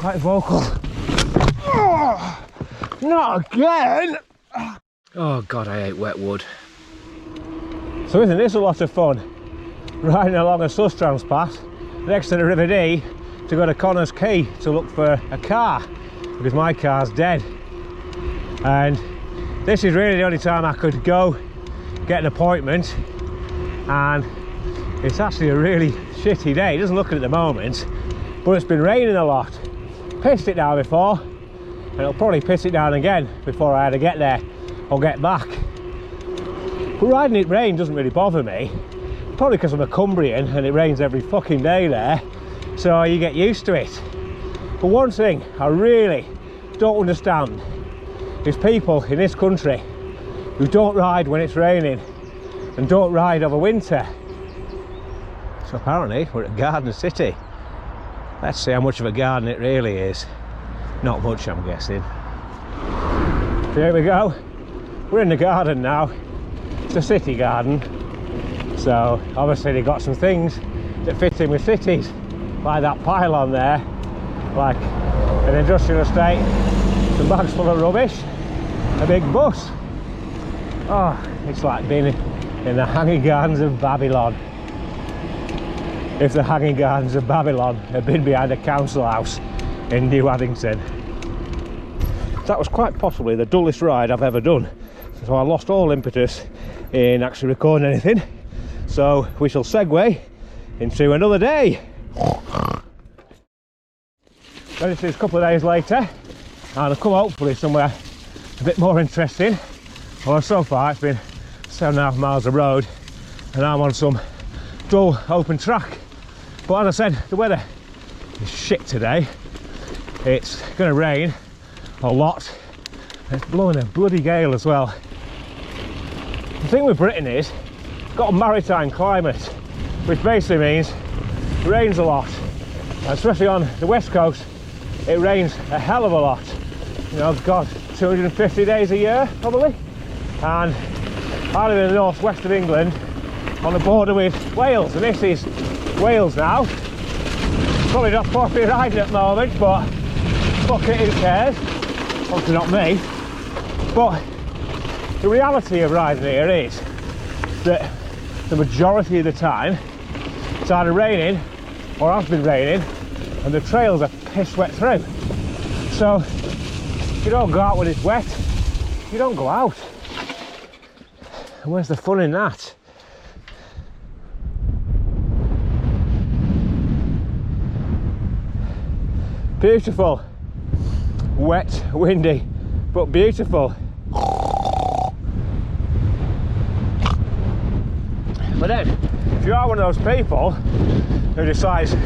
quite vocal. Oh, not again! Oh God, I hate wet wood. So isn't this a lot of fun? Riding along a Sustrans path next to the River Dee to go to Connors Quay to look for a car, because my car's dead. And this is really the only time I could go get an appointment, and it's actually a really shitty day. It doesn't look it at the moment, but it's been raining a lot. Pissed it down before, and it'll probably piss it down again before I either get there or get back. But riding in rain doesn't really bother me, probably because I'm a Cumbrian and it rains every fucking day there, so you get used to it. But one thing I really don't understand is people in this country who don't ride when it's raining and don't ride over winter. So apparently we're at Garden City. Let's see how much of a garden it really is. Not much, I'm guessing. Here we go. We're in the garden now. It's a city garden. So obviously they've got some things that fit in with cities, like that pylon there, like an industrial estate, some bags full of rubbish, a big bus. Oh, it's like being in the Hanging Gardens of Babylon. If the Hanging Gardens of Babylon had been behind a council house in New Addington. That was quite possibly the dullest ride I've ever done, so I lost all impetus in actually recording anything. So we shall segue into another day. So this is a couple of days later, and I've come hopefully somewhere a bit more interesting. Well, so far it's been 7.5 miles of road, and I'm on some dull open track. But as I said, the weather is shit today. It's going to rain a lot. It's blowing a bloody gale as well. The thing with Britain is it's got a maritime climate, which basically means it rains a lot. And especially on the west coast, it rains a hell of a lot. You know, God, 250 days a year probably. And I live in the northwest of England, on the border with Wales, and this is Wales now. Probably not popular riding at the moment, but fuck it, who cares? Obviously not me. But the reality of riding here is that the majority of the time it's either raining or has been raining, and the trails are piss wet through. So if you don't go out when it's wet, you don't go out. And where's the fun in that? Beautiful, wet, windy, but beautiful. But then, if you are one of those people who decides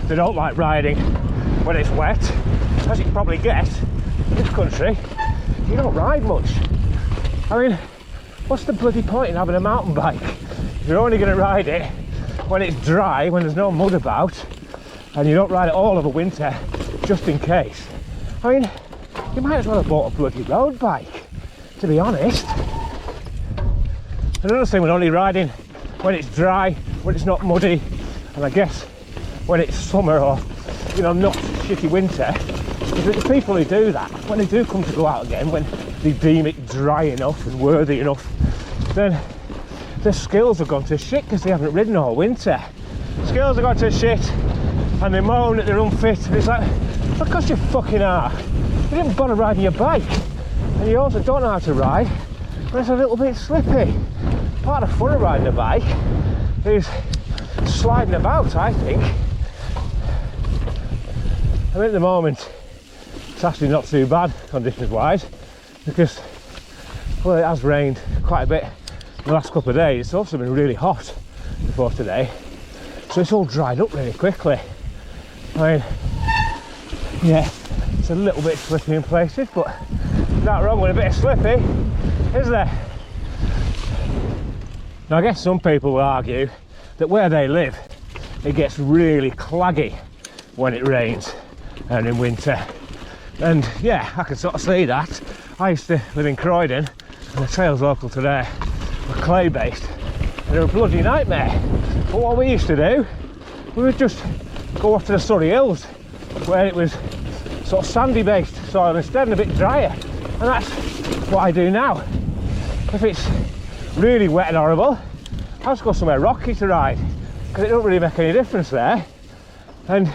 they don't like riding when it's wet, as you can probably guess, in this country, you don't ride much. I mean, what's the bloody point in having a mountain bike? You're only going to ride it when it's dry, when there's no mud about, and you don't ride it all over winter, just in case. I mean, you might as well have bought a bloody road bike, to be honest. Another thing with only riding when it's dry, when it's not muddy, and I guess when it's summer or, you know, not shitty winter, is that the people who do that, when they do come to go out again, when they deem it dry enough and worthy enough, then their skills have gone to shit because they haven't ridden all winter. Skills have gone to shit, and they moan that they're unfit, and it's like, because you fucking are. You didn't bother riding your bike, and you also don't know how to ride, but it's a little bit slippy. Part of the fun of riding a bike is sliding about, I think. I mean, at the moment, it's actually not too bad conditions-wise, because, well, it has rained quite a bit in the last couple of days. It's also been really hot before today, so it's all dried up really quickly. I mean, yeah, it's a little bit slippy in places, but not wrong with a bit of slippy, is there? Now, I guess some people will argue that where they live, it gets really claggy when it rains and in winter. And yeah, I can sort of see that. I used to live in Croydon, and the trails local to there were clay based, and they were a bloody nightmare. But what we used to do, we would just go off to the Surrey Hills, where it was sort of sandy based soil instead and a bit drier, and that's what I do now. If it's really wet and horrible, I'll just go somewhere rocky to ride, because it don't really make any difference there. And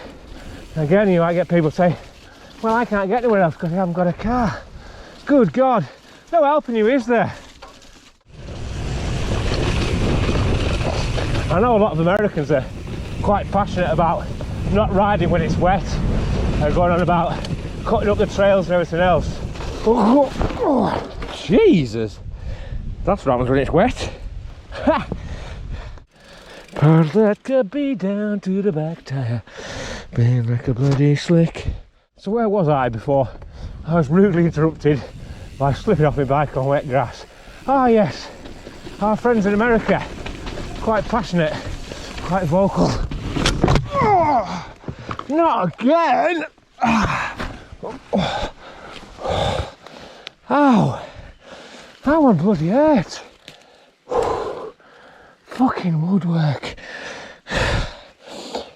again, you might get people say, well, I can't get anywhere else because I haven't got a car. Good God, no helping you, is there? I know a lot of Americans are quite passionate about not riding when it's wet. They're going on about cutting up the trails and everything else. Oh, Jesus! That's what happens when it's wet. Ha! Part that could be down to the back tire, being like a bloody slick. So where was I before I was rudely interrupted by slipping off my bike on wet grass? Ah yes, our friends in America, quite passionate, quite vocal. Oh, not again! Ow! That one bloody hurt. Fucking woodwork.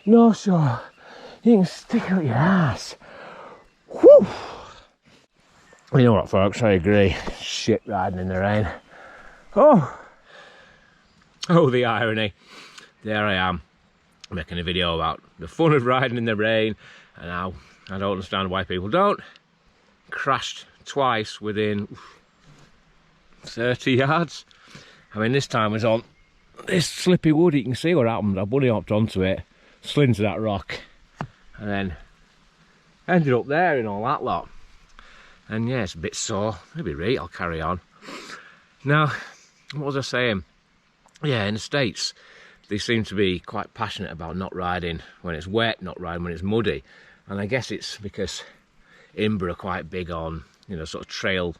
No, sure. You can stick it up your ass. Whew. You know what, folks? I agree. Shit riding in the rain. Oh, the irony. There I am, making a video about the fun of riding in the rain, and now I don't understand why people don't. Crashed twice within 30 yards. I mean, this time was on this slippy wood. You can see what happened. I bunny hopped onto it, slid into that rock, and then ended up there in all that lot. And yeah, it's a bit sore. Maybe right, I'll carry on. Now, what was I saying? Yeah, in the States, they seem to be quite passionate about not riding when it's wet, not riding when it's muddy. And I guess it's because Imber are quite big on, you know, sort of trail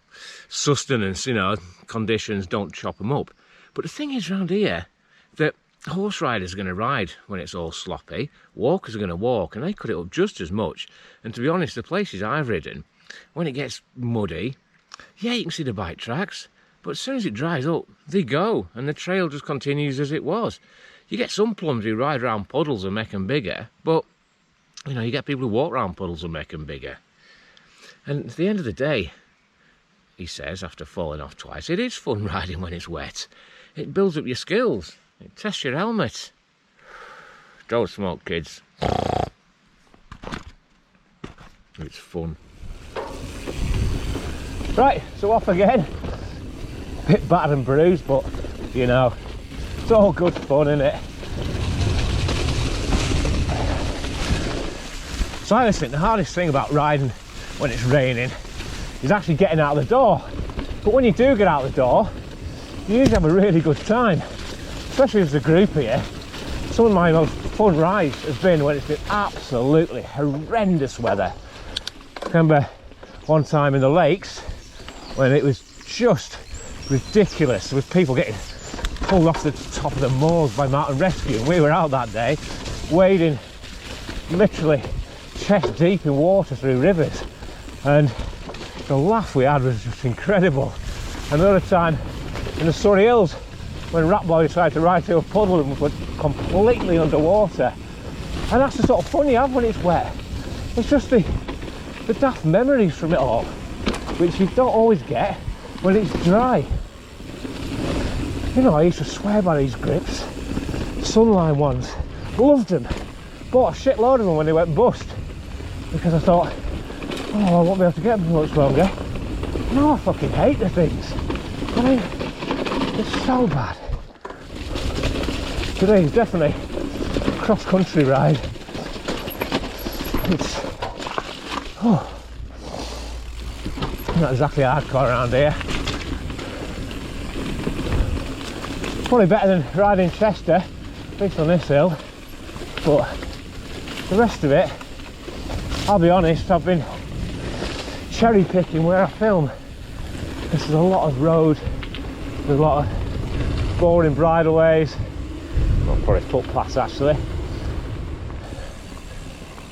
sustenance, you know, conditions, don't chop them up. But the thing is around here that horse riders are going to ride when it's all sloppy, walkers are going to walk, and they cut it up just as much. And to be honest, the places I've ridden, when it gets muddy, yeah, you can see the bike tracks, but as soon as it dries up, they go, and the trail just continues as it was. You get some plums who ride around puddles and make them bigger, but, you know, you get people who walk around puddles and make them bigger. And at the end of the day, he says, after falling off twice, it is fun riding when it's wet. It builds up your skills. It tests your helmet. Don't smoke, kids. It's fun. Right, so off again. Bit battered and bruised, but, you know, it's all good fun, isn't it? So I think the hardest thing about riding when it's raining is actually getting out of the door. But when you do get out of the door, you usually have a really good time, especially as a group here. Some of my most fun rides have been when it's been absolutely horrendous weather. I remember one time in the lakes when it was just ridiculous, with people getting pulled off the top of the moors by mountain rescue, and we were out that day wading literally chest deep in water through rivers, and the laugh we had was just incredible. Another time in the Surrey Hills when Ratboy tried to ride through a puddle and went completely underwater. And that's the sort of fun you have when it's wet. It's just the daft memories from it all, which you don't always get when it's dry. You know, I used to swear by these grips, Sunline ones, loved them, bought a shitload of them when they went bust, because I thought, oh, I won't be able to get them for much longer. No, I fucking hate the things. I mean, it's so bad. Today is definitely a cross-country ride. It's, oh, not exactly hardcore around here. Probably better than riding Chester, at least on this hill. But the rest of it, I'll be honest, I've been cherry picking where I film. This is a lot of road, there's a lot of boring bridleways, well, probably footpaths actually.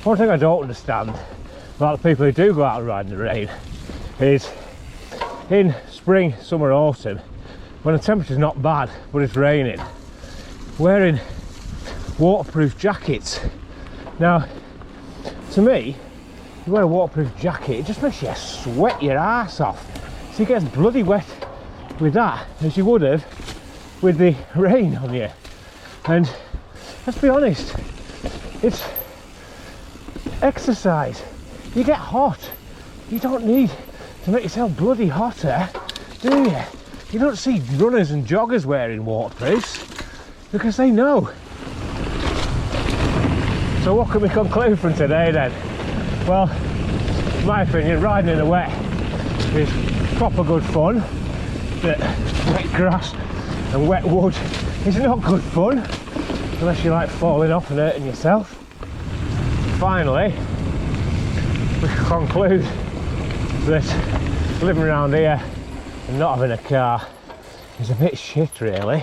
One thing I don't understand about the people who do go out and ride in the rain is in spring, summer, autumn, when the temperature's not bad but it's raining, wearing waterproof jackets. Now, to me, you wear a waterproof jacket, it just makes you sweat your ass off. So you get as bloody wet with that as you would have with the rain on you. And let's be honest, it's exercise. You get hot. You don't need to make yourself bloody hotter, do you? You don't see runners and joggers wearing waterproofs because they know. So what can we conclude from today then? Well, in my opinion, riding in the wet is proper good fun. But wet grass and wet wood is not good fun unless you like falling off and hurting yourself. Finally, we can conclude that living around here and not having a car is a bit shit really.